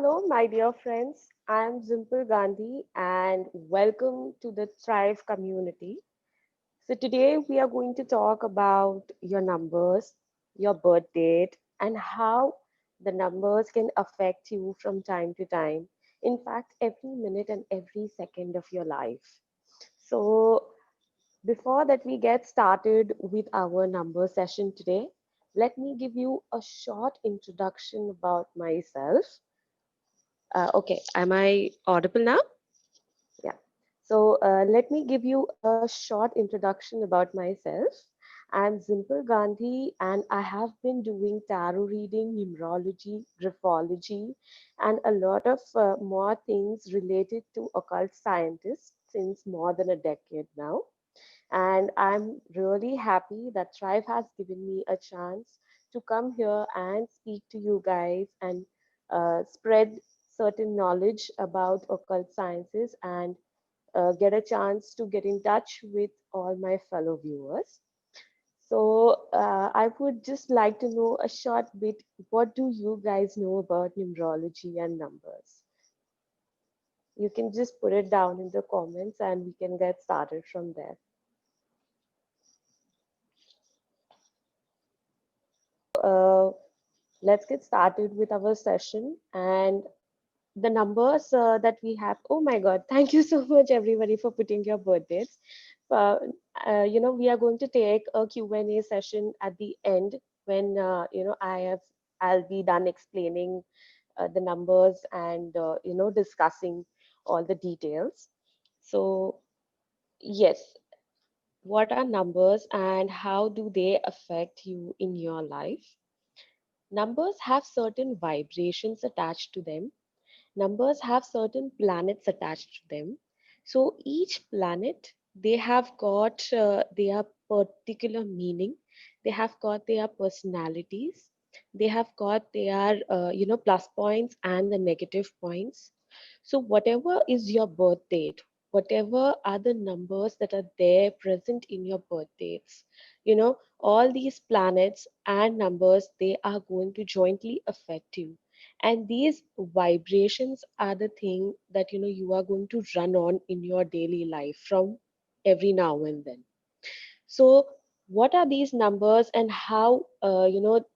Hello, my dear friends. I'm Zimple Gandhi, and welcome to the Thrive community. So, today we are going to talk about your numbers, your birth date, and how the numbers can affect you from time to time. In fact, every minute and every second of your life. So, before that, we get started with our number session today, let me give you a short introduction about myself. Okay, am I audible now? Yeah. So let me give you a short introduction about myself. I'm Zimple Gandhi, and I have been doing tarot reading, numerology, graphology, and a lot of more things related to occult scientists since more than a decade now. And I'm really happy that Thrive has given me a chance to come here and speak to you guys and spread certain knowledge about occult sciences and get a chance to get in touch with all my fellow viewers. So I would just like to know a short bit. What do you guys know about numerology and numbers? You can just put it down in the comments and we can get started from there. Uh, let's get started with our session and the numbers that we have. Oh my God, thank you so much everybody for putting your birthdays. Uh, we are going to take a Q&A session at the end when, I'll be done explaining the numbers and, discussing all the details. So, yes, what are numbers and how do they affect you in your life? Numbers have certain vibrations attached to them. Numbers have certain planets attached to them. So each planet, they have got their particular meaning. They have got their personalities. They have got their plus points and the negative points. So whatever is your birth date, whatever are the numbers that are there present in your birth dates, all these planets and numbers, they are going to jointly affect you, and these vibrations are the thing that you are going to run on in your daily life from every now and then. So what are these numbers and how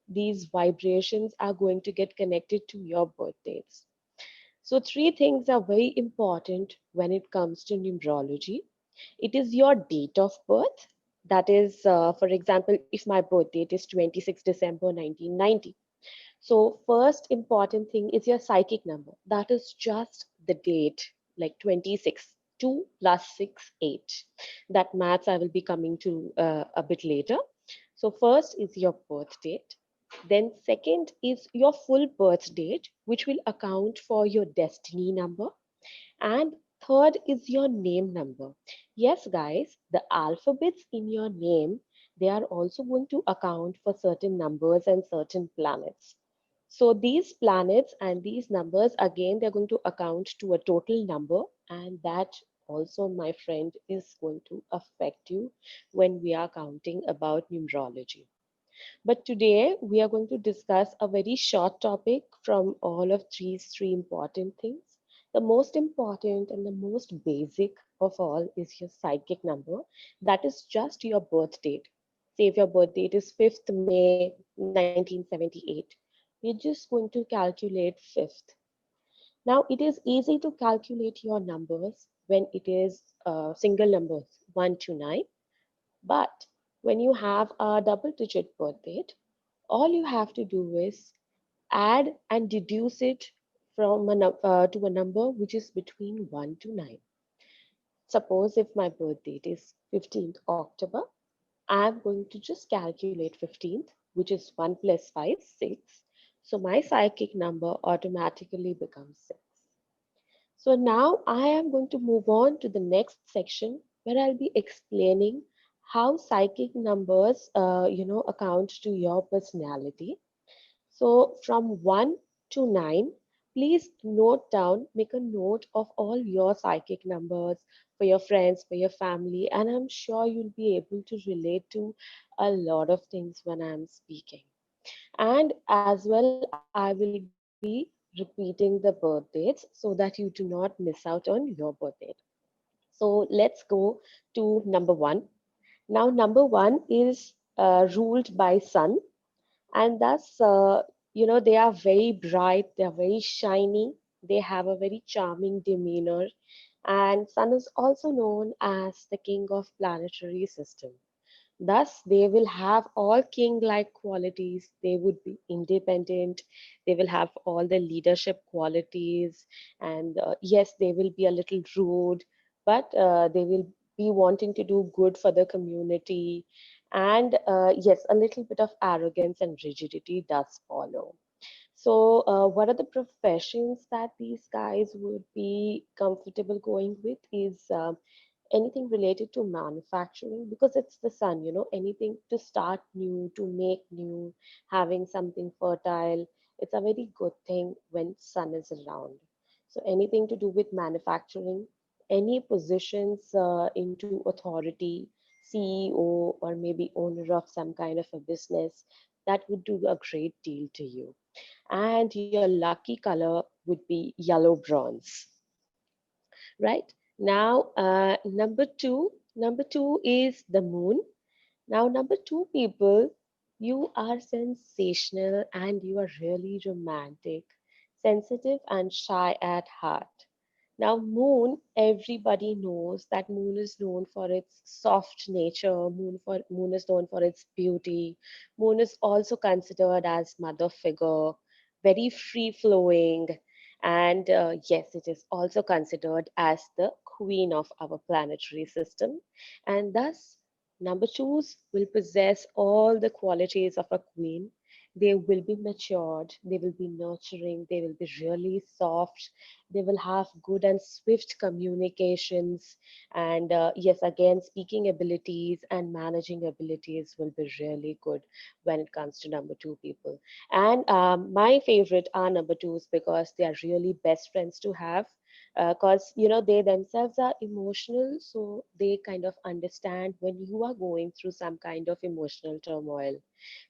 these vibrations are going to get connected to your birth dates? So three things are very important when it comes to numerology. It is your date of birth. That is, for example, if my birth date is 26 December 1990. So first important thing is your psychic number. That is just the date, like 26, 2 plus 6, 8. That maths I will be coming to a bit later. So first is your birth date. Then second is your full birth date, which will account for your destiny number. And third is your name number. Yes, guys, the alphabets in your name, they are also going to account for certain numbers and certain planets. So these planets and these numbers, again, they're going to account to a total number, and that also, my friend, is going to affect you when we are counting about numerology. But today we are going to discuss a very short topic from all of these three important things. The most important and the most basic of all is your psychic number. That is just your birth date. Say if your birth date is 5th May 1978, you're just going to calculate 5th. Now it is easy to calculate your numbers when it is single numbers 1 to 9, but when you have a double digit birth date, all you have to do is add and deduce it from to a number which is between 1 to 9. Suppose if my birth date is 15th October, I'm going to just calculate 15th, which is 1 plus 5, 6. So my psychic number automatically becomes 6. So now I am going to move on to the next section where I'll be explaining how psychic numbers, account to your personality. So from 1 to 9, please note down, make a note of all your psychic numbers for your friends, for your family, and I'm sure you'll be able to relate to a lot of things when I'm speaking. And as well, I will be using repeating the birth dates so that you do not miss out on your birth date. So let's go to number one. Now, number one is ruled by sun, and thus, they are very bright, they are very shiny, they have a very charming demeanor, and sun is also known as the king of planetary system. Thus, they will have all king like qualities. They would be independent. They will have all the leadership qualities. And yes, they will be a little rude, but they will be wanting to do good for the community. And yes, a little bit of arrogance and rigidity does follow. So, what are the professions that these guys would be comfortable going with is anything related to manufacturing because it's the sun, anything to start new, to make new, having something fertile. It's a very good thing when sun is around. So, anything to do with manufacturing, any positions into authority, CEO, or maybe owner of some kind of a business, that would do a great deal to you. And your lucky color would be yellow bronze, right? Now, number two is the moon. Now, number two, people, you are sensational and you are really romantic, sensitive, and shy at heart. Now, moon, everybody knows that moon is known for its soft nature. Moon is known for its beauty. Moon is also considered as mother figure, very free flowing, and yes, it is also considered as the queen of our planetary system, and thus number twos will possess all the qualities of a queen. They will be matured, they will be nurturing, they will be really soft, they will have good and swift communications. And yes, again, speaking abilities and managing abilities will be really good when it comes to number two people. And my favorite are number twos because they are really best friends to have because they themselves are emotional, so they kind of understand when you are going through some kind of emotional turmoil.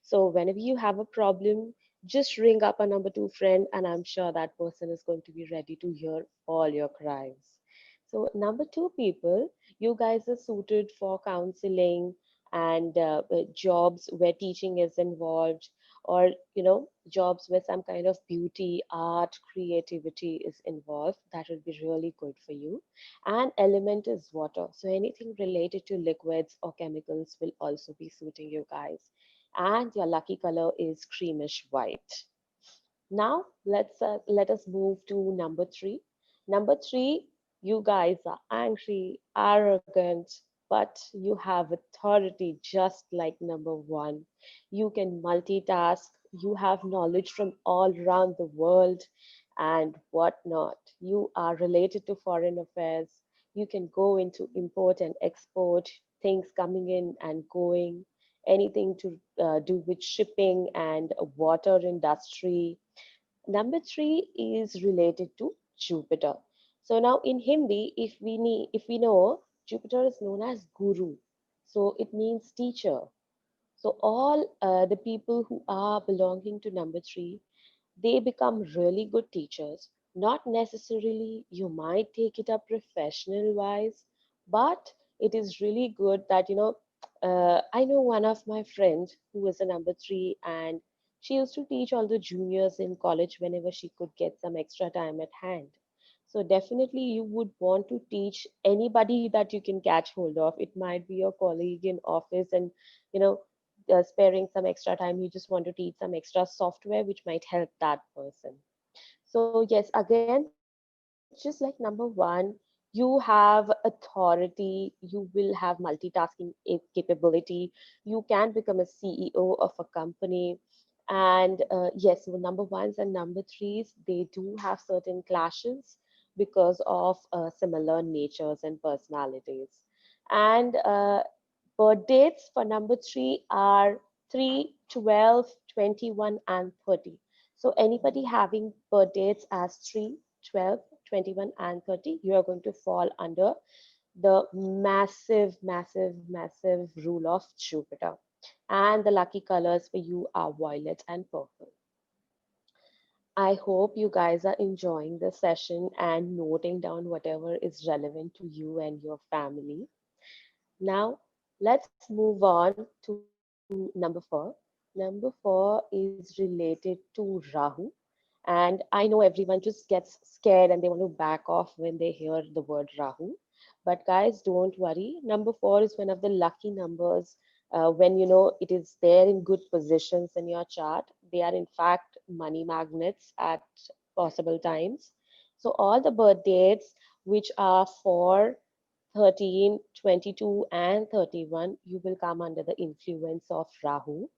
So whenever you have a problem, just ring up a number two friend, and I'm sure that person is going to be ready to hear all your cries. So number two people, you guys are suited for counseling and jobs where teaching is involved, or jobs where some kind of beauty, art, creativity is involved. That would be really good for you. And element is water, so anything related to liquids or chemicals will also be suiting you guys. And your lucky color is creamish white. Now let us move to number three. Number three, you guys are angry, arrogant, but you have authority just like number one. You can multitask, you have knowledge from all around the world and whatnot. You are related to foreign affairs. You can go into import and export, things coming in and going, anything to do with shipping and water industry. Number three is related to Jupiter. So now in Hindi, if we know, Jupiter is known as Guru. So it means teacher. So all the people who are belonging to number three, they become really good teachers. Not necessarily you might take it up professional wise, but it is really good that, I know one of my friends who was a number three, and she used to teach all the juniors in college whenever she could get some extra time at hand. So definitely you would want to teach anybody that you can catch hold of. It might be your colleague in office, and you know sparing some extra time, you just want to teach some extra software which might help that person. So yes, again, just like number one, you have authority, you will have multitasking capability, you can become a CEO of a company. And yes, so number ones and number threes, they do have certain clashes because of similar natures and personalities. And birth dates for number three are 3, 12, 21, and 30. So anybody having birth dates as 3, 12, 21, and 30, you are going to fall under the massive, massive, massive rule of Jupiter. And the lucky colors for you are violet and purple. I hope you guys are enjoying the session and noting down whatever is relevant to you and your family. Now, let's move on to number four. Number four is related to Rahu. And I know everyone just gets scared and they want to back off when they hear the word Rahu. But guys, don't worry. Number four is one of the lucky numbers when you know it is there in good positions in your chart. They are, in fact, money magnets at possible times. So, all the birth dates which are for 13, 22, and 31, you will come under the influence of Rahu.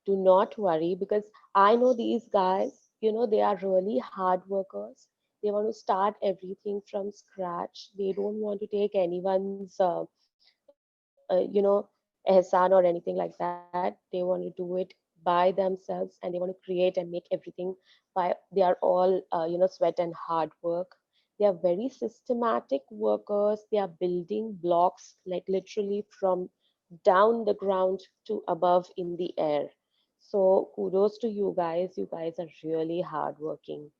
Do not worry because I know these guys, they are really hard workers. They want to start everything from scratch. They don't want to take anyone's, ehsan or anything like that. They want to do it by themselves and they want to create and make everything by, they are all, sweat and hard work. They are very systematic workers. They are building blocks like literally from down the ground to above in the air. So kudos to you guys. You guys are really hardworking.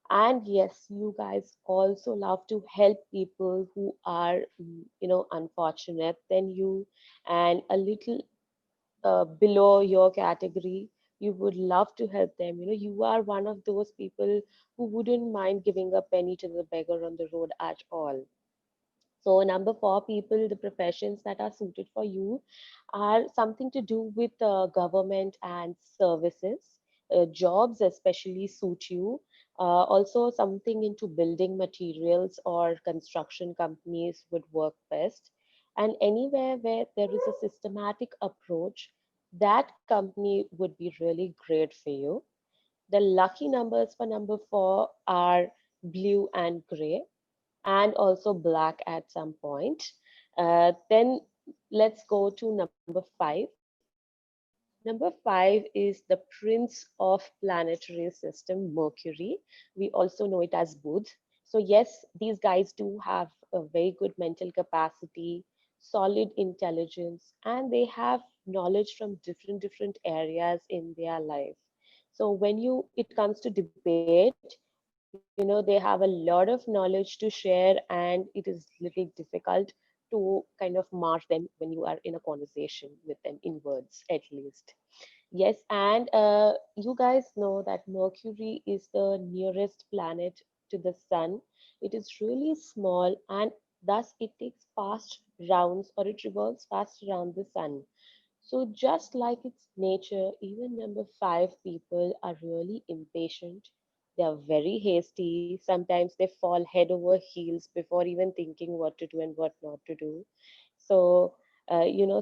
And yes, you guys also love to help people who are, unfortunate than you and a little below your category. You would love to help them. You are one of those people who wouldn't mind giving a penny to the beggar on the road at all. So, number four, people, the professions that are suited for you are something to do with government and services. Jobs especially suit you. Also, something into building materials or construction companies would work best. And anywhere where there is a systematic approach, that company would be really great for you. The lucky numbers for number four are blue and gray and also black at some point. Then let's go to number five. Number five is the prince of planetary system, Mercury. We also know it as Buddh. So yes, these guys do have a very good mental capacity, solid intelligence, and they have knowledge from different areas in their life. So when you it comes to debate, they have a lot of knowledge to share, and it is little difficult to kind of mark them when you are in a conversation with them in words, at least. Yes, and you guys know that Mercury is the nearest planet to the sun. It is really small, and thus it takes fast rounds or it revolves fast around the sun. So, just like its nature, even number five people are really impatient. They are very hasty. Sometimes they fall head over heels before even thinking what to do and what not to do. So,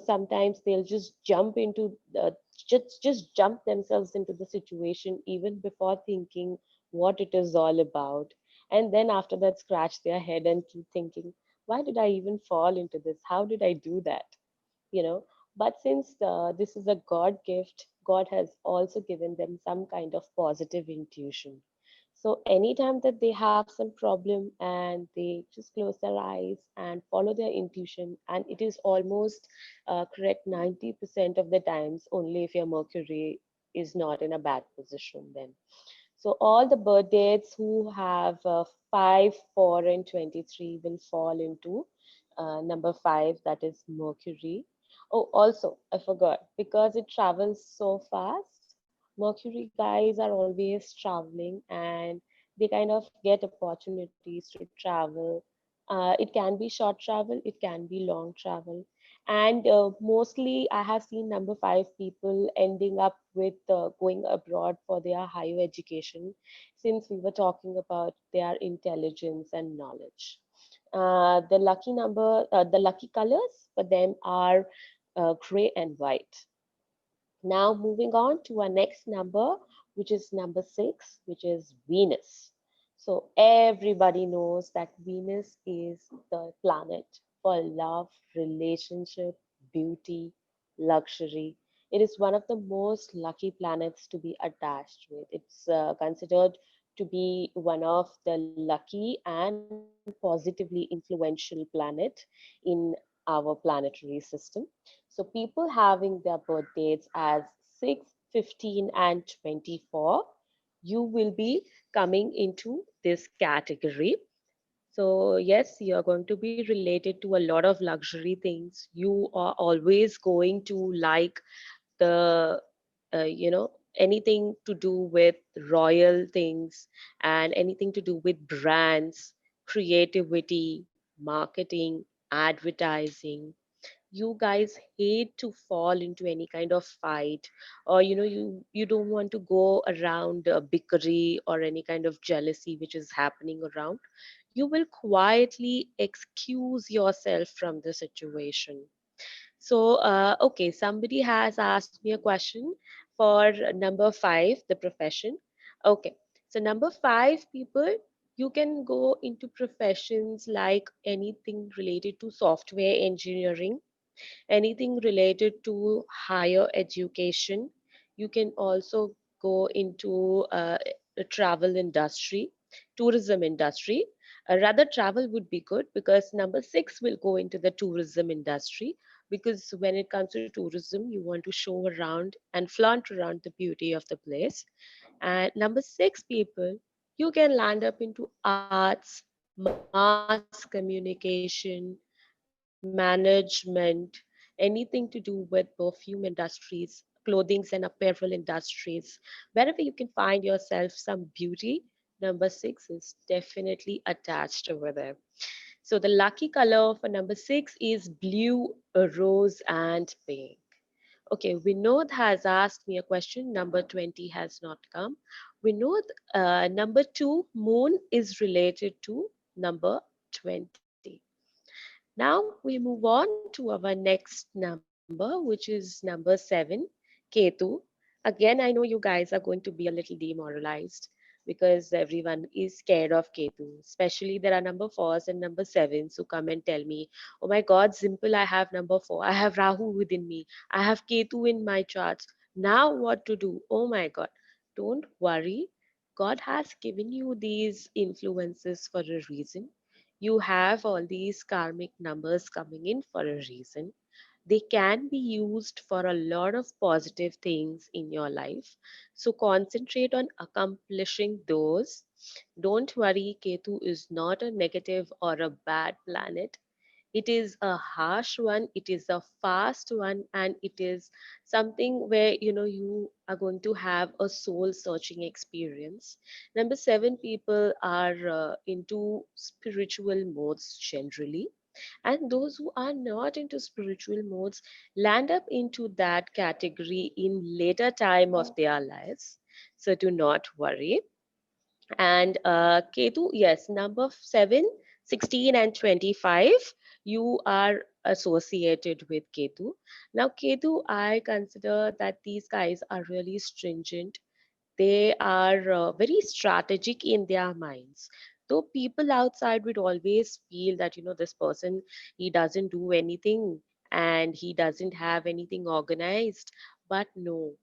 sometimes they'll just jump into just jump themselves into the situation even before thinking what it is all about. And then after that, scratch their head and keep thinking, why did I even fall into this? How did I do that? you know but since this is a god gift, god has also given them some kind of positive intuition. So anytime that they have some problem and they just close their eyes and follow their intuition, and it is almost correct 90% of the times, only if your mercury is not in a bad position then. So all the birth dates who have 5, 4, and 23 will fall into number 5, that is Mercury. Oh, also, I forgot, because it travels so fast, Mercury guys are always traveling and they kind of get opportunities to travel. It can be short travel, it can be long travel. And mostly, I have seen number 5 people ending up with going abroad for their higher education, since we were talking about their intelligence and knowledge. The lucky colors for them are gray and white. Now, moving on to our next number, which is number 6, which is Venus. So, everybody knows that Venus is the planet for love, relationship, beauty, luxury. It is one of the most lucky planets to be attached with. It's considered to be one of the lucky and positively influential planet in our planetary system. So people having their birth dates as 6, 15, and 24, you will be coming into this category. So, yes, you're going to be related to a lot of luxury things. You are always going to like the, anything to do with royal things and anything to do with brands, creativity, marketing, advertising. You guys hate to fall into any kind of fight, or you don't want to go around bickery or any kind of jealousy which is happening around. You will quietly excuse yourself from the situation. So, okay, somebody has asked me a question for number 5, the profession. Okay, so number 5 people, you can go into professions like anything related to software engineering, anything related to higher education. You can also go into the travel industry, tourism industry. Rather, travel would be good because number 6 will go into the tourism industry, because when it comes to tourism, you want to show around and flaunt around the beauty of the place. And number 6 people, you can land up into arts, mass communication, management, anything to do with perfume industries, clothings and apparel industries. Wherever you can find yourself some beauty, number 6 is definitely attached over there. So the lucky color for number 6 is blue, rose, and pink. Okay, Vinod has asked me a question. Number 20 has not come. Vinod, number 2, moon, is related to number 20. Now we move on to our next number, which is number 7, Ketu. Again, I know you guys are going to be a little demoralized because everyone is scared of Ketu. Especially there are number 4s and number 7s who come and tell me, oh my God, Zimple, I have number 4. I have Rahu within me. I have Ketu in my charts. Now what to do? Oh my God. Don't worry. God has given you these influences for a reason. You have all these karmic numbers coming in for a reason. They can be used for a lot of positive things in your life. So concentrate on accomplishing those. Don't worry, Ketu is not a negative or a bad planet. It is a harsh one, it is a fast one, and it is something where you are going to have a soul searching experience. Number 7 people are into spiritual modes generally, and those who are not into spiritual modes land up into that category in later time of their lives. So do not worry. And Ketu, yes, number 7, 16, and 25, you are associated with Ketu. Now, Ketu, I consider that these guys are really stringent. They are very strategic in their minds. Though people outside would always feel that, this person, he doesn't do anything and he doesn't have anything organized. But no,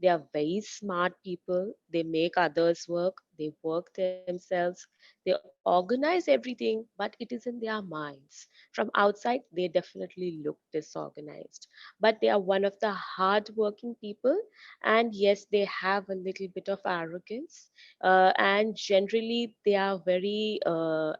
they are very smart people. They make others work, they work themselves, they organize everything, but it is in their minds. From outside, they definitely look disorganized, but they are one of the hard-working people. And yes, they have a little bit of arrogance, and generally they are very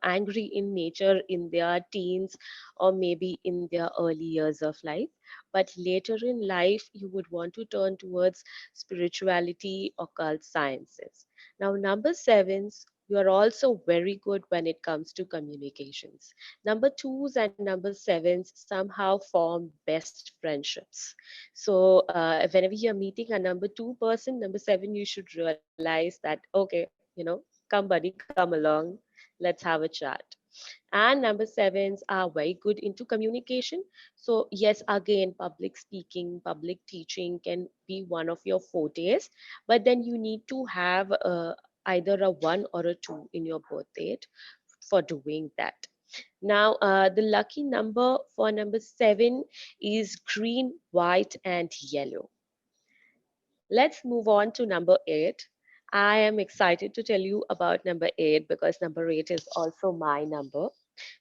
angry in nature in their teens or maybe in their early years of life. But later in life, you would want to turn towards spirituality, occult sciences. Now, number 7s, you are also very good when it comes to communications. Number 2s and number 7s somehow form best friendships. So whenever you're meeting a number 2 person, number 7, you should realize that, okay, come buddy, come along, let's have a chat. And number 7s are very good into communication. So yes, again, public speaking, public teaching can be one of your fortes, but then you need to have either a 1 or a 2 in your birth date for doing that. Now, the lucky number for number 7 is green, white, and yellow. Let's move on to number 8. I am excited to tell you about number 8 because number 8 is also my number.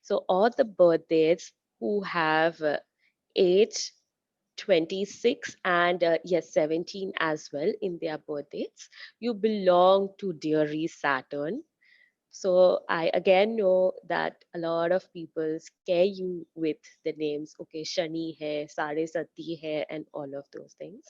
So, all the birthdays who have 8, 26, and yes, 17 as well in their birth dates, you belong to dearie Saturn. So I again know that a lot of people scare you with the names, okay, Shani hai, Sare Sati hai, and all of those things.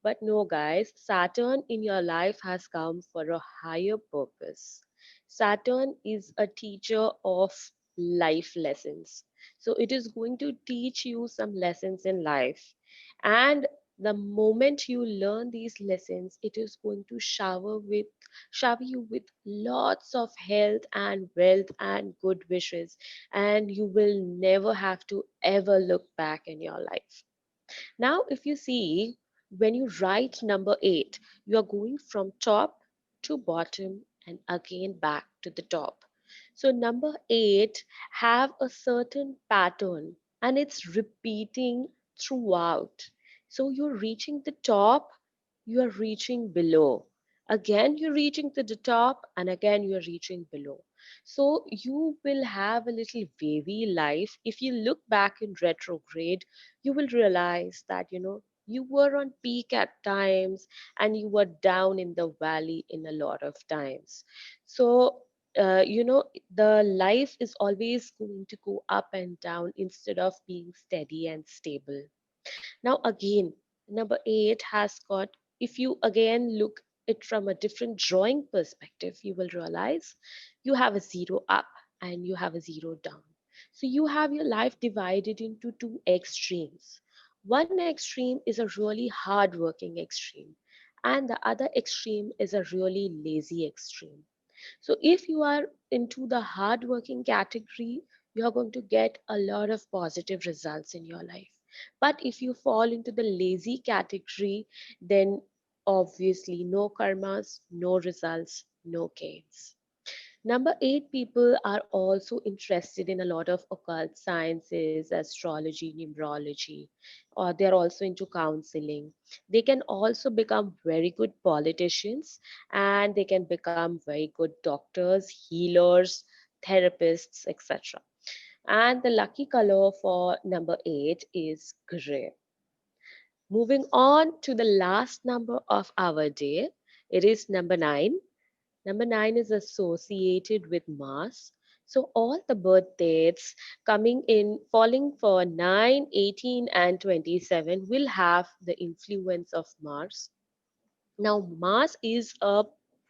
But no, guys, Saturn in your life has come for a higher purpose. Saturn is a teacher of life lessons. So it is going to teach you some lessons in life. And the moment you learn these lessons, it is going to shower you with lots of health and wealth and good wishes, and you will never have to ever look back in your life. Now, if you see, when you write number 8, you are going from top to bottom and again back to the top. So number 8 have a certain pattern and it's repeating throughout. So you're reaching the top, you are reaching below. Again, you're reaching to the top, and again, you're reaching below. So you will have a little wavy life. If you look back in retrograde, you will realize that you were on peak at times and you were down in the valley in a lot of times. So the life is always going to go up and down instead of being steady and stable. Now again, number 8 has got, if you again look it from a different drawing perspective, you will realize you have a zero up and you have a zero down. So you have your life divided into two extremes. One extreme is a really hard working extreme, and the other extreme is a really lazy extreme. So if you are into the hardworking category, you are going to get a lot of positive results in your life. But if you fall into the lazy category, then obviously no karmas, no results, no gains. Number 8 people are also interested in a lot of occult sciences, astrology, numerology, or they're also into counseling. They can also become very good politicians, and they can become very good doctors, healers, therapists, etc. And the lucky color for number 8 is gray. Moving on to the last number of our day, it is number 9. Number 9 is associated with Mars. So all the birth dates coming in, falling for 9, 18, and 27 will have the influence of Mars. Now, Mars is a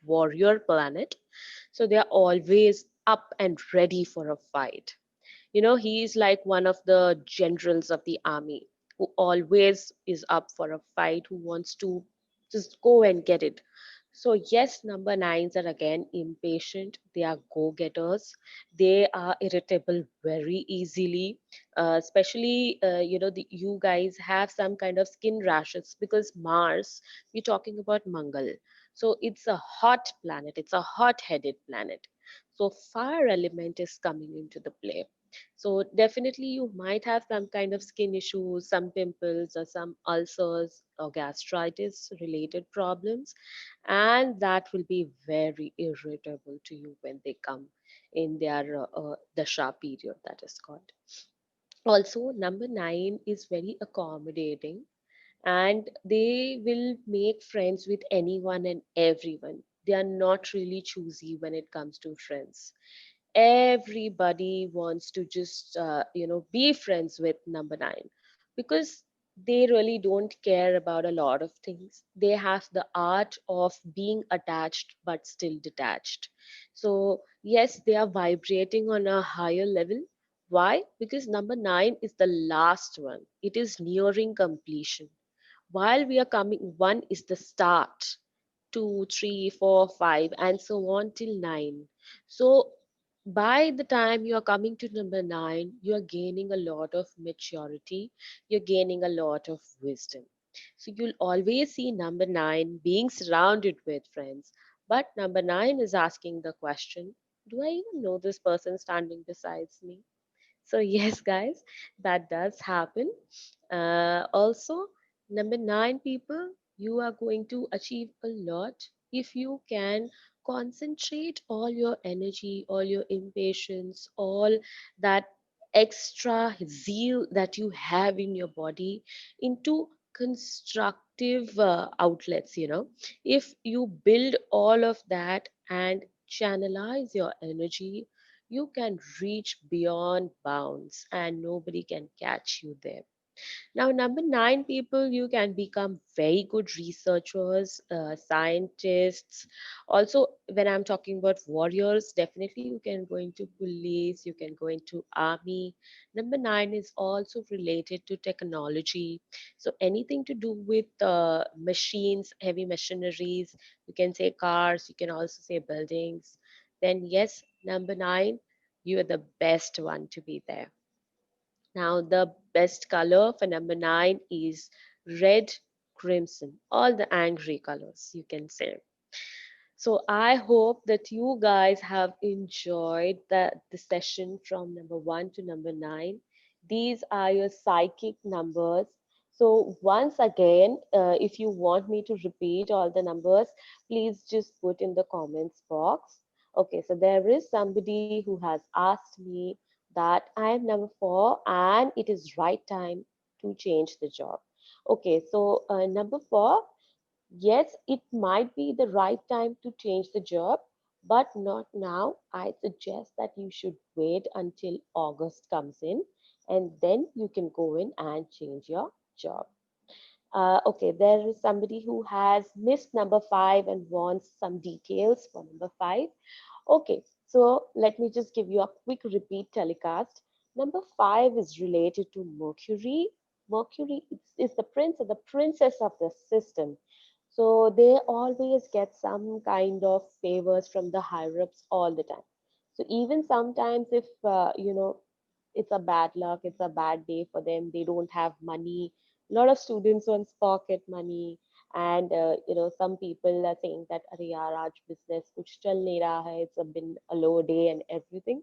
warrior planet, so they are always up and ready for a fight. He is like one of the generals of the army who always is up for a fight, who wants to just go and get it. So, yes, number nines are again impatient. They are go getters. They are irritable very easily, especially, you guys have some kind of skin rashes because Mars, we're talking about Mangal. So, it's a hot planet, it's a hot headed planet. So, fire element is coming into the play. So definitely you might have some kind of skin issues, some pimples or some ulcers or gastritis related problems, and that will be very irritable to you when they come in their dasha period, that is called. Also, number 9 is very accommodating, and they will make friends with anyone and everyone. They are not really choosy when it comes to friends. Everybody wants to just be friends with number 9 because they really don't care about a lot of things. They have the art of being attached but still detached. So yes, they are vibrating on a higher level. Why? Because number 9 is the last one. It is nearing completion, while we are coming, one is the start, two, three, four, five, and so on till nine. So by the time you are coming to number 9, you are gaining a lot of maturity, you're gaining a lot of wisdom. So you'll always see number 9 being surrounded with friends, but number 9 is asking the question, do I even know this person standing besides me? So, yes, guys, that does happen. Also, number 9 people, you are going to achieve a lot if you can concentrate all your energy, all your impatience, all that extra zeal that you have in your body into constructive outlets. If you build all of that and channelize your energy, you can reach beyond bounds and nobody can catch you there. Now, number nine, people, you can become very good researchers, scientists. Also, when I'm talking about warriors, definitely you can go into police, you can go into army. Number nine is also related to technology. So anything to do with machines, heavy machineries, you can say cars, you can also say buildings. Then yes, number nine, you are the best one to be there. Now, the best color for number nine is red, crimson, all the angry colors, you can say. So, I hope that you guys have enjoyed the session from number one to number nine. These are your psychic numbers. So, once again, if you want me to repeat all the numbers, please just put in the comments box. Okay, so there is somebody who has asked me that I am number four and it is right time to change the job. Okay, so number four, yes, it might be the right time to change the job, but not now. I suggest that you should wait until August comes in and then you can go in and change your job. Okay, there is somebody who has missed number five and wants some details for number five. Okay, so let me just give you a quick repeat telecast. Number five is related to Mercury. Mercury is the prince or the princess of the system. So they always get some kind of favors from the higher ups all the time. So even sometimes if it's a bad luck, it's a bad day for them, they don't have money. A lot of students wants pocket money, and some people are saying that अरे यार आज business कुछ चल नहीं रहा है, it's been a low day and everything.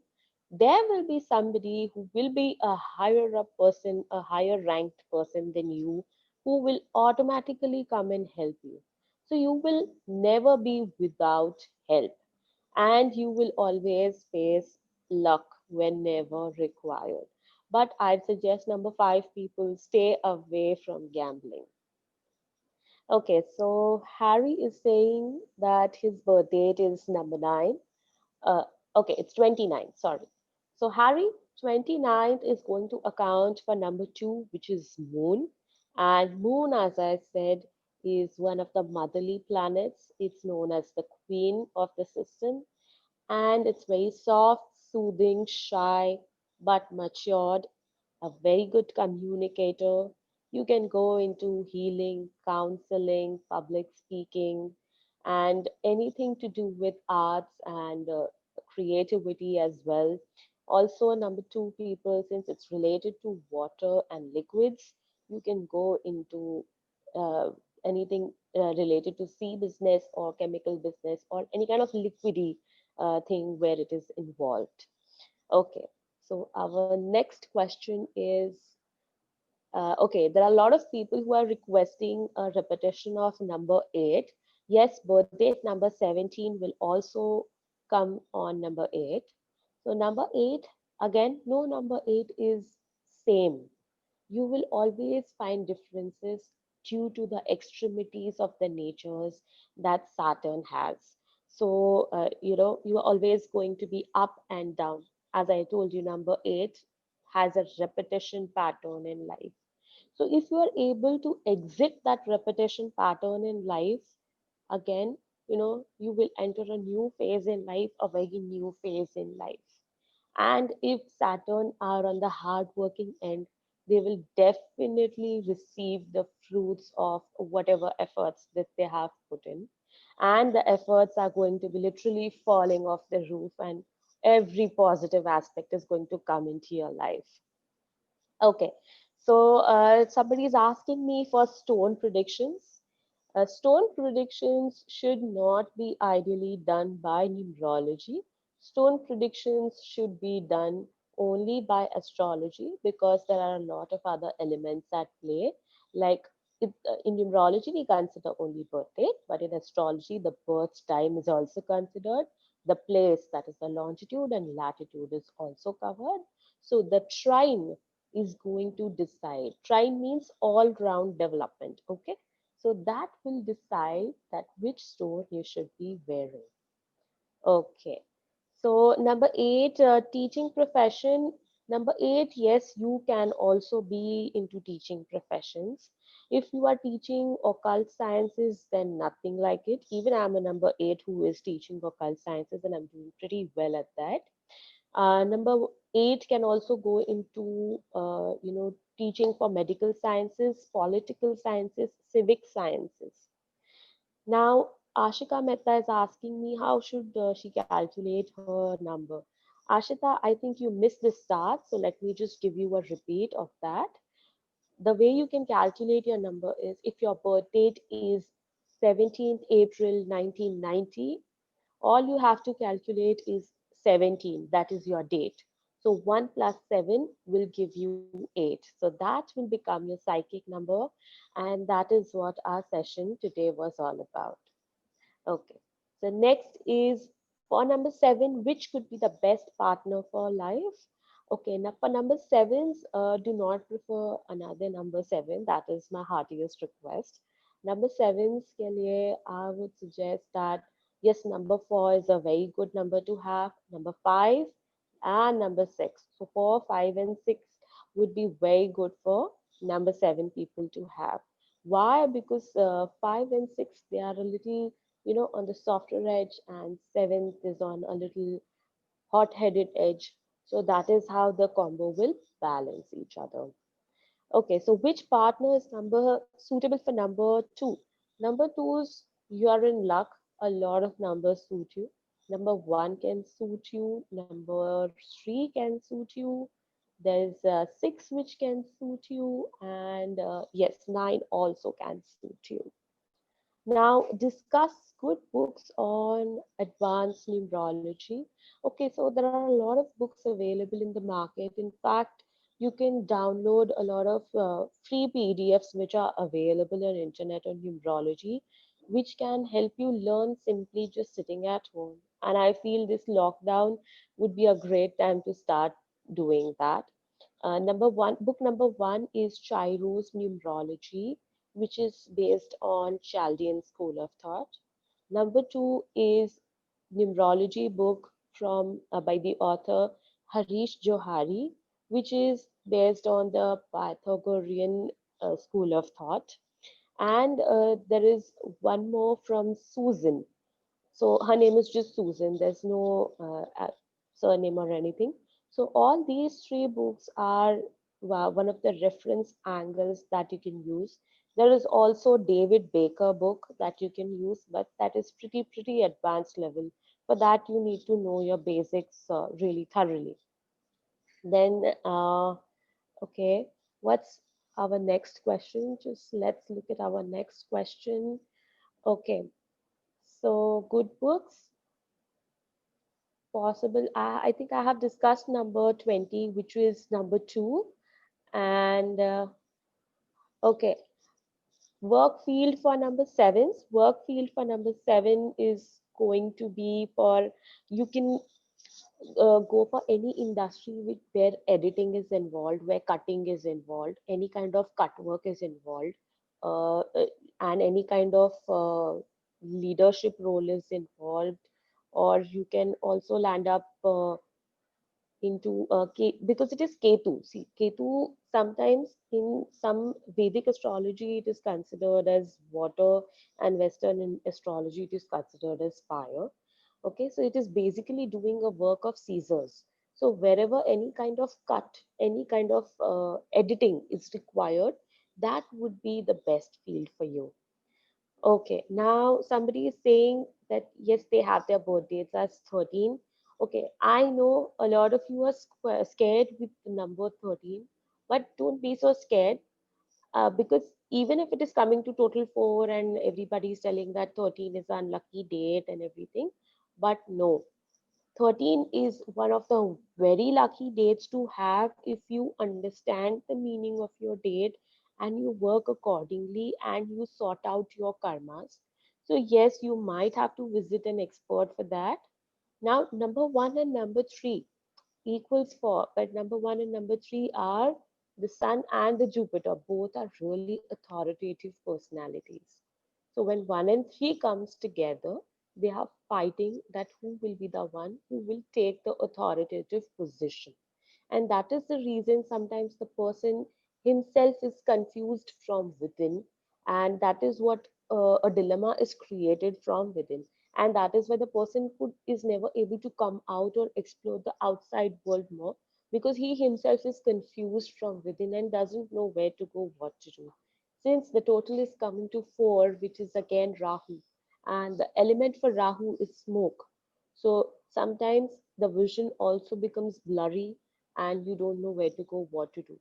There will be somebody who will be a higher up person, a higher ranked person than you, who will automatically come and help you. So you will never be without help, and you will always face luck whenever required. But I'd suggest number five, people stay away from gambling. Okay, so Harry is saying that his birth date is number nine. Uh, okay, it's 29, sorry. So Harry, 29th is going to account for number two, which is Moon. And Moon, as I said, is one of the motherly planets. It's known as the queen of the system, and it's very soft, soothing, shy, but matured, a very good communicator. You can go into healing, counseling, public speaking, and anything to do with arts and creativity as well. Also, number two, people, since it's related to water and liquids, you can go into uh, anything related to sea business or chemical business or any kind of liquidy thing where it is involved. Okay, so our next question is okay, there are a lot of people who are requesting a repetition of number 8. Yes, birth date number 17 will also come on number 8. So number 8, again, no number 8 is same. You will always find differences due to the extremities of the natures that Saturn has. So, you are always going to be up and down. As I told you, number 8 has a repetition pattern in life. So, if you are able to exit that repetition pattern in life, again, you will enter a new phase in life, a very new phase in life. And if Saturn are on the hardworking end, they will definitely receive the fruits of whatever efforts that they have put in. And the efforts are going to be literally falling off the roof, and every positive aspect is going to come into your life. Okay, so somebody is asking me for stone predictions. Stone predictions should not be ideally done by numerology. Stone predictions should be done only by astrology because there are a lot of other elements at play. Like in numerology, we consider only birth date, but in astrology, the birth time is also considered. The place, that is the longitude and latitude, is also covered. So the trine is going to decide. Trine means all round development. Okay. So that will decide that which stone you should be wearing. Okay. So number eight, teaching profession. Number eight, yes, you can also be into teaching professions. If you are teaching occult sciences, then nothing like it. Even I'm a number eight who is teaching occult sciences, and I'm doing pretty well at that. Number eight can also go into, teaching for medical sciences, political sciences, civic sciences. Now, Ashika Mehta is asking me how should she calculate her number. Ashita, I think you missed the start, so let me just give you a repeat of that. The way you can calculate your number is if your birth date is 17th April 1990, all you have to calculate is 17. That is your date. So 1 plus 7 will give you 8. So that will become your psychic number. And that is what our session today was all about. Okay. So next is for number seven, which could be the best partner for life? Okay, now for number sevens, do not prefer another number seven. That is my heartiest request. Number sevens के लिए I would suggest that yes, number four is a very good number to have. Number five and number six. So four, five, and six would be very good for number seven people to have. Why? Because five and six they are a little on the softer edge, and seventh is on a little hot-headed edge. So that is how the combo will balance each other. Okay, so which partner is number suitable for number two? Number twos, you are in luck. A lot of numbers suit you. Number one can suit you. Number three can suit you. There's six which can suit you, and yes, nine also can suit you. Now, discuss good books on advanced numerology. Okay, so there are a lot of books available in the market. In fact, you can download a lot of free PDFs which are available on internet on numerology, which can help you learn simply just sitting at home. And I feel this lockdown would be a great time to start doing that. Book number one is Chiro's Numerology, which is based on Chaldean school of thought. Number two is numerology book from by the author Harish Johari, which is based on the Pythagorean school of thought. And there is one more from Susan. So her name is just Susan. There's no surname or anything. So all these three books are one of the reference angles that you can use. There is also David Baker book that you can use, but that is pretty advanced level. For that, you need to know your basics really thoroughly. Then, okay, what's our next question? Just let's look at our next question. Okay, so good books. Possible. I think I have discussed number 20, which is number two. And okay, work field for number sevens. Work field for number seven is going to be for you can go for any industry where editing is involved, where cutting is involved, any kind of cut work is involved, and any kind of leadership role is involved, or you can also land up into because it is Ketu. See, Ketu sometimes in some Vedic astrology it is considered as water, and Western in astrology it is considered as fire. Okay, so it is basically doing a work of Caesars. So wherever any kind of cut, any kind of editing is required, that would be the best field for you. Okay, now somebody is saying that yes, they have their birth dates as 13. Okay, I know a lot of you are scared with the number 13, but don't be so scared because even if it is coming to total 4 and everybody is telling that 13 is an unlucky date and everything, but no, 13 is one of the very lucky dates to have if you understand the meaning of your date and you work accordingly and you sort out your karmas. So, yes, you might have to visit an expert for that. Now, number one and number three equals 4, but number one and number three are the Sun and the Jupiter. Both are really authoritative personalities. So when one and three comes together, they are fighting that who will be the one who will take the authoritative position. And that is the reason sometimes the person himself is confused from within, and that is what a dilemma is created from within. And that is why the person is never able to come out or explore the outside world more, because he himself is confused from within and doesn't know where to go, what to do. Since the total is coming to 4, which is again Rahu, and the element for Rahu is smoke. So sometimes the vision also becomes blurry and you don't know where to go, what to do.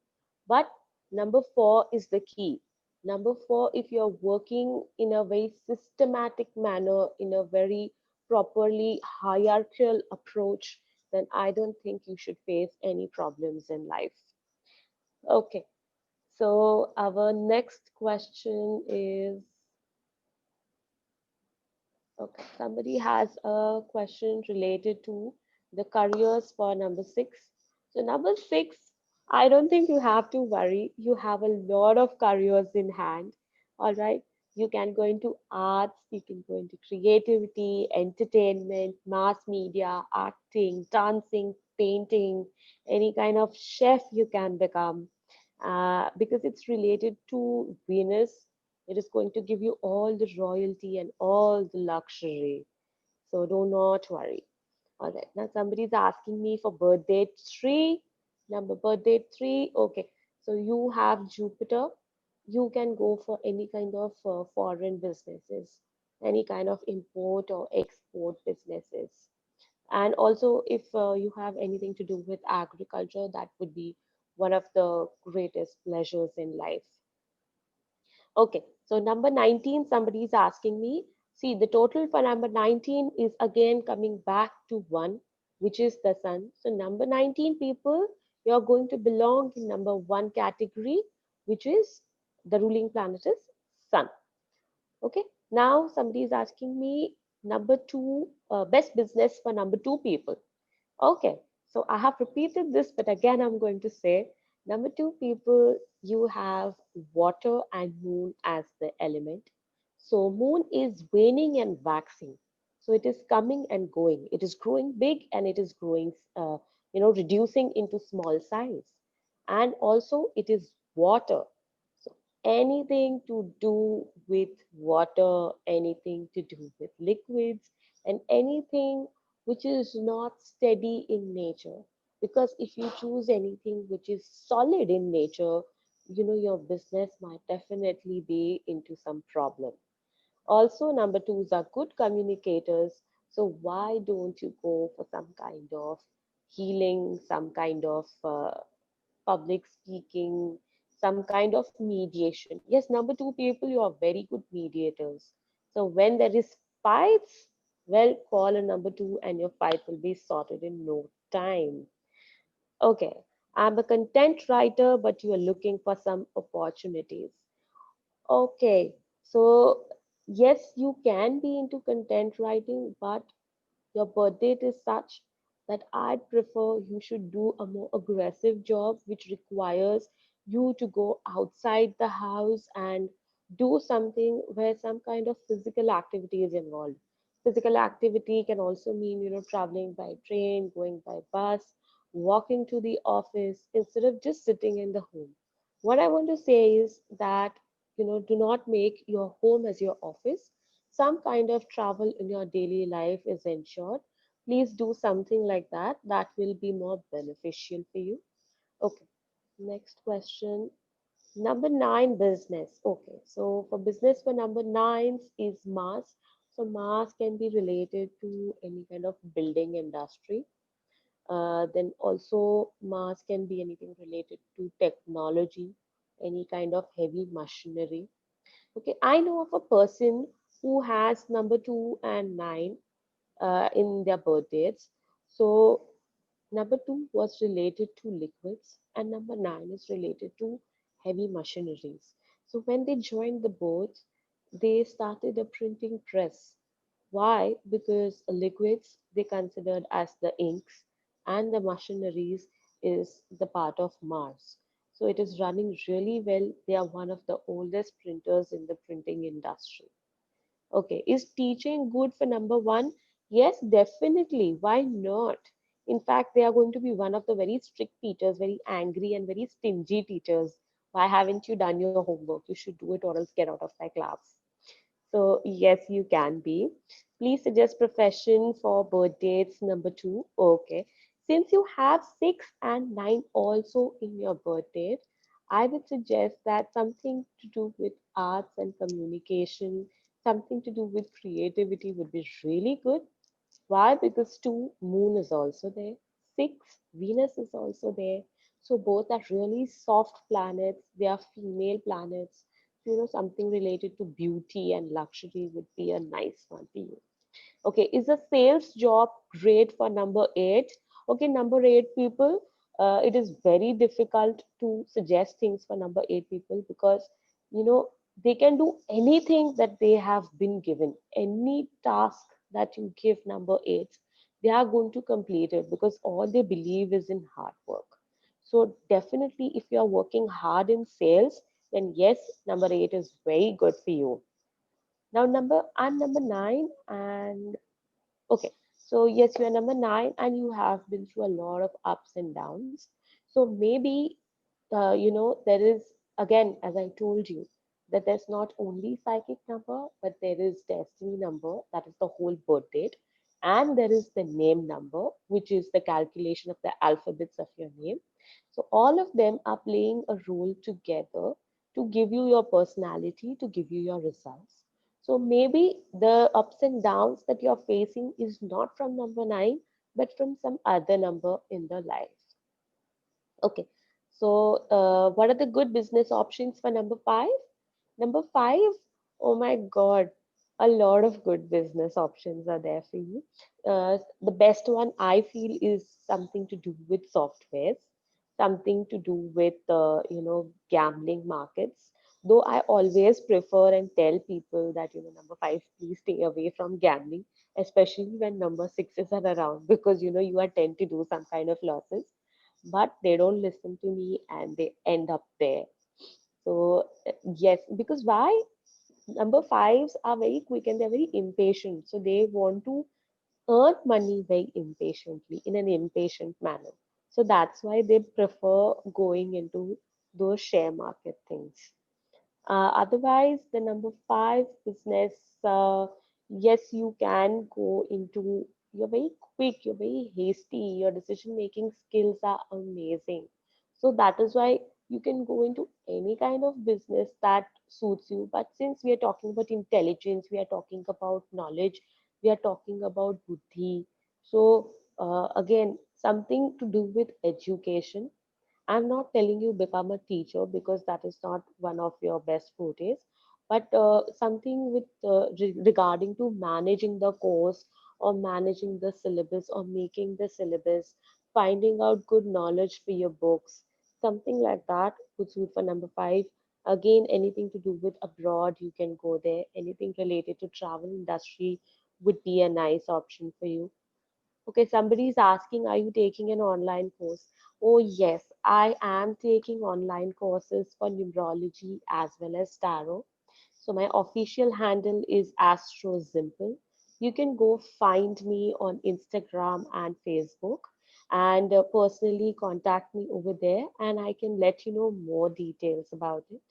But number 4 is the key. Number 4, if you're working in a very systematic manner, in a very properly hierarchical approach, then I don't think you should face any problems in life. Okay, so our next question is, okay, somebody has a question related to the careers for number 6. So number 6, I don't think you have to worry. You have a lot of careers in hand. All right. You can go into arts, you can go into creativity, entertainment, mass media, acting, dancing, painting, any kind of chef you can become. Because it's related to Venus, it is going to give you all the royalty and all the luxury. So do not worry. All right. Now somebody is asking me for birthday 3. Number birthday 3. Okay. So you have Jupiter. You can go for any kind of foreign businesses, any kind of import or export businesses. And also, if you have anything to do with agriculture, that would be one of the greatest pleasures in life. Okay, so number 19, somebody is asking me. See, the total for number 19 is again coming back to 1, which is the sun. So, number 19 people, you're going to belong in number 1 category, which is the ruling planet is sun. Okay, now somebody is asking me number 2, best business for number 2 people. Okay, so I have repeated this, but again, I'm going to say number 2 people, you have water and moon as the element. So, moon is waning and waxing. So, it is coming and going. It is growing big and it is growing, reducing into small size. And also, it is water. So, anything to do with water, anything to do with liquids, and anything which is not steady in nature. Because if you choose anything which is solid in nature, your business might definitely be into some problem. Also, number twos are good communicators. So why don't you go for some kind of healing, some kind of public speaking, some kind of mediation? Yes, number 2 people, you are very good mediators. So when there is fights, well, call a number 2 and your fight will be sorted in no time. Okay, I'm a content writer, but you are looking for some opportunities. Okay, so yes, you can be into content writing, but your birth date is such that I'd prefer you should do a more aggressive job, which requires you to go outside the house and do something where some kind of physical activity is involved. Physical activity can also mean, traveling by train, going by bus, walking to the office instead of just sitting in the home. What I want to say is that, do not make your home as your office. Some kind of travel in your daily life is ensured. Please do something like that. That will be more beneficial for you. Okay, next question. Number 9, business. Okay, so for business for number 9 is mass. So mass can be related to any kind of building industry. Then also mass can be anything related to technology, any kind of heavy machinery. Okay, I know of a person who has number 2 and 9 in their birth dates. So number 2 was related to liquids, and number 9 is related to heavy machineries. So when they joined the board, they started a printing press. Why? Because liquids they considered as the inks and the machineries is the part of Mars. So it is running really well. They are one of the oldest printers in the printing industry. Okay, is teaching good for number one? Yes, definitely. Why not? In fact, they are going to be one of the very strict teachers, very angry and very stingy teachers. Why haven't you done your homework? You should do it or else get out of my class. So, yes, you can be. Please suggest profession for birth dates number two. Okay. Since you have 6 and 9 also in your birth date, I would suggest that something to do with arts and communication, something to do with creativity would be really good. Why? Because two, Moon is also there. Six, Venus is also there. So both are really soft planets. They are female planets. So, something related to beauty and luxury would be a nice one for you. Okay, is a sales job great for number eight? Okay, number eight people, it is very difficult to suggest things for number eight people because you know they can do anything that they have been given. Any task that you give number eight, they are going to complete it because all they believe is in hard work. So definitely, if you are working hard in sales, then yes, number eight is very good for you. Now, I'm number nine, and okay, so yes, you are number nine and you have been through a lot of ups and downs. So maybe, there is, again, as I told you, that there's not only psychic number, but there is destiny number, that is the whole birth date. And there is the name number, which is the calculation of the alphabets of your name. So all of them are playing a role together to give you your personality, to give you your results. So maybe the ups and downs that you're facing is not from number nine, but from some other number in the life. Okay. So what are the good business options for number five? Number five, oh my God, a lot of good business options are there for you. The best one I feel is something to do with softwares, something to do with gambling markets. Though I always prefer and tell people that number five, please stay away from gambling, especially when number sixes are around because you are tend to do some kind of losses, but they don't listen to me and they end up there. So, yes, because why? Number fives are very quick and they're very impatient. So, they want to earn money very impatiently, in an impatient manner. So, that's why they prefer going into those share market things. Otherwise, the number five business, yes, you can go into, you're very quick, you're very hasty, your decision making skills are amazing. So that is why you can go into any kind of business that suits you. But since we are talking about intelligence, we are talking about knowledge, we are talking about buddhi. So again, something to do with education. I'm not telling you become a teacher because that is not one of your best fortes, but something with regarding to managing the course or managing the syllabus or making the syllabus, finding out good knowledge for your books, something like that would suit for number five. Again, anything to do with abroad, you can go there. Anything related to travel industry would be a nice option for you. Okay, somebody is asking, are you taking an online course? Oh, yes, I am taking online courses for numerology as well as tarot. So my official handle is Astro Zimple. You can go find me on Instagram and Facebook and personally contact me over there and I can let you know more details about it.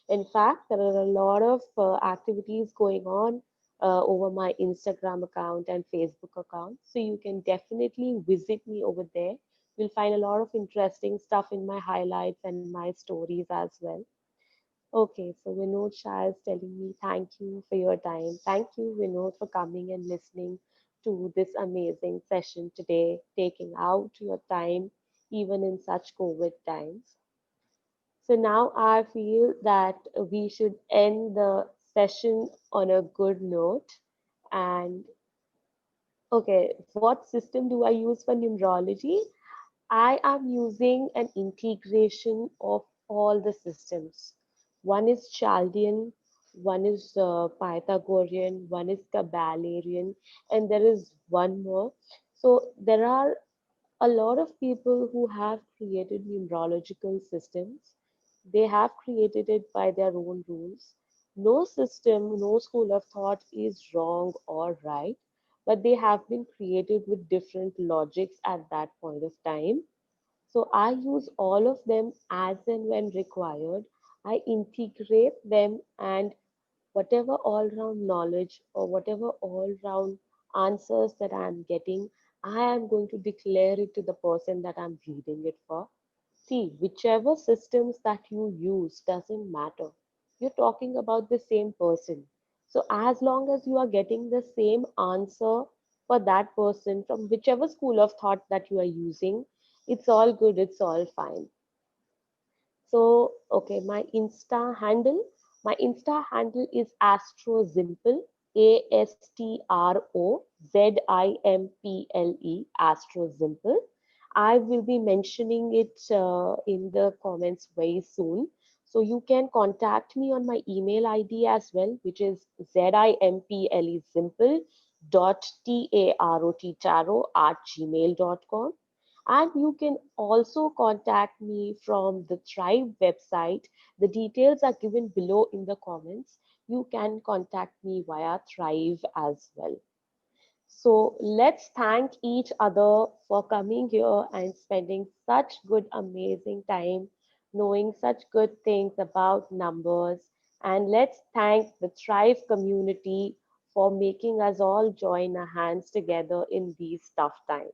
In fact, there are a lot of activities going on over my Instagram account and Facebook account. So you can definitely visit me over there. You'll find a lot of interesting stuff in my highlights and my stories as well. Okay, so Vinod Shah is telling me thank you for your time. Thank you, Vinod, for coming and listening to this amazing session today, taking out your time even in such COVID times. So now I feel that we should end the session on a good note. And okay, what system do I use for numerology? I am using an integration of all the systems. One is Chaldean, one is Pythagorean, one is Kabbalion, and there is one more. So there are a lot of people who have created numerological systems. They have created it by their own rules. No system, no school of thought is wrong or right, but they have been created with different logics at that point of time. So I use all of them as and when required. I integrate them, and whatever all round knowledge or whatever all round answers that I'm getting, I am going to declare it to the person that I'm reading it for. See, whichever systems that you use doesn't matter. You're talking about the same person. So, as long as you are getting the same answer for that person from whichever school of thought that you are using, it's all good, it's all fine. So, okay, my Insta handle is Astro Zimple, ASTROZIMPLE, Astro Zimple. I will be mentioning it in the comments very soon. So you can contact me on my email ID as well, which is ZIMPLE Simple dot TAROT at gmail.com. And you can also contact me from the Thrive website. The details are given below in the comments. You can contact me via Thrive as well. So let's thank each other for coming here and spending such good, amazing time knowing such good things about numbers. And let's thank the Thrive community for making us all join our hands together in these tough times.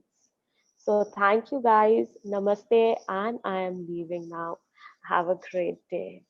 So thank you guys. Namaste. And I am leaving now. Have a great day.